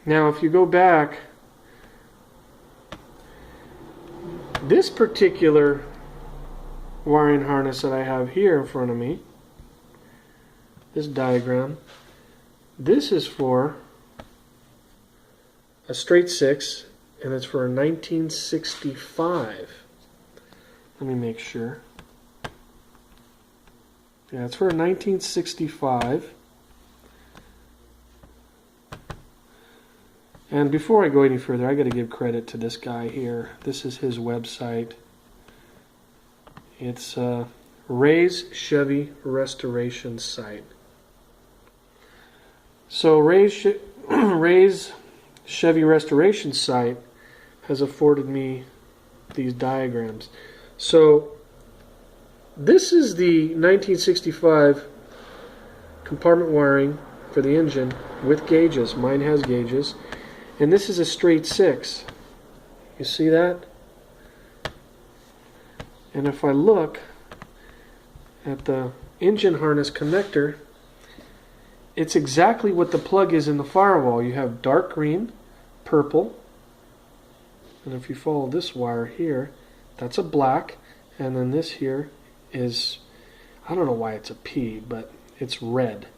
Now if you go back, this particular wiring harness that I have here in front of me, this diagram, this is for a straight 6, and it's for a 1965. Let me make sure. Yeah, it's for a 1965. And before I go any further, I got to give credit to this guy here. This is his website. It's Ray's Chevy Restoration site. So Ray's Chevy Restoration site has afforded me these diagrams. So this is the 1965 compartment wiring for the engine with gauges. Mine has gauges. And this is a straight 6. You see that? And if I look at the engine harness connector, it's exactly what the plug is in the firewall. You have dark green, purple, and if you follow this wire here, that's a black, and then this here is, I don't know why it's a P, but it's red.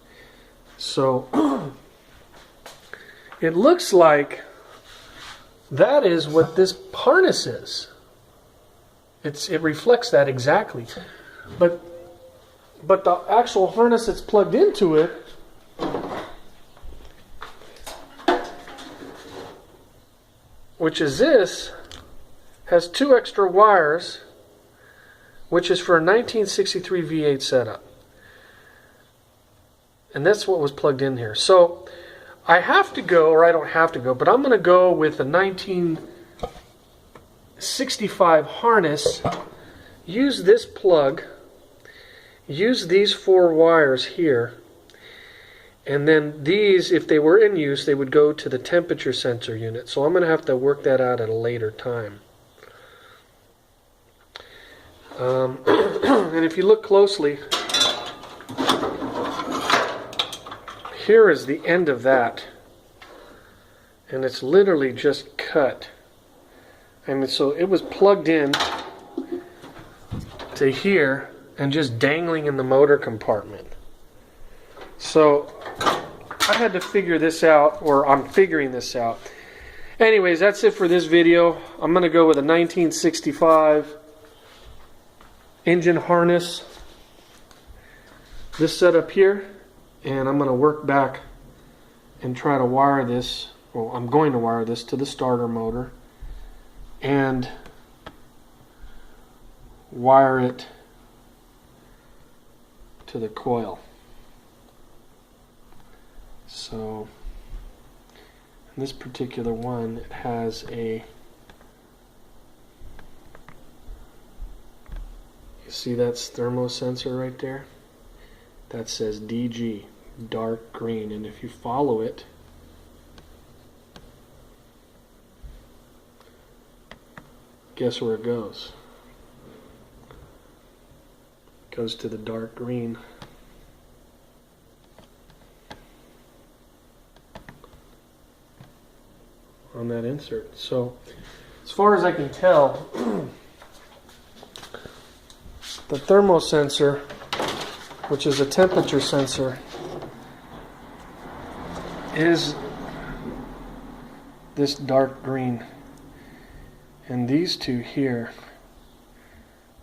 So it looks like that is what this harness is. It reflects that exactly. But the actual harness that's plugged into it, which is this, has 2 extra wires, which is for a 1963 V8 setup. And that's what was plugged in here. So I have to go, or I don't have to go, but I'm going to go with a 1965 harness, use this plug, use these 4 wires here, and then these, if they were in use, they would go to the temperature sensor unit. So I'm going to have to work that out at a later time. And if you look closely, here is the end of that. And it's literally just cut. I mean, so it was plugged in to here and just dangling in the motor compartment. So I had to figure this out, or I'm figuring this out. Anyways, that's it for this video. I'm going to go with a 1965 engine harness, this setup here, and I'm going to work back and try to wire this, well, I'm going to wire this to the starter motor and wire it to the coil. So in this particular one, it has a, you see that's Thermo Sensor right there? That says DG, dark green, and if you follow it, guess where it goes? It goes to the dark green. On that insert. So as far as I can tell, the Thermo Sensor, which is a temperature sensor, is this dark green, and these two here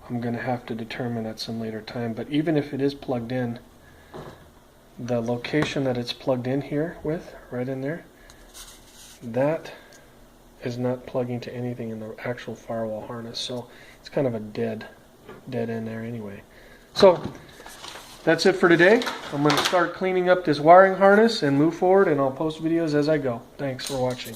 I'm going to have to determine at some later time. But even if it is plugged in, the location that it's plugged in here with, right in there, that is not plugging to anything in the actual firewall harness, so it's kind of a dead end there anyway. So that's it for today. I'm going to start cleaning up this wiring harness and move forward, and I'll post videos as I go. Thanks for watching.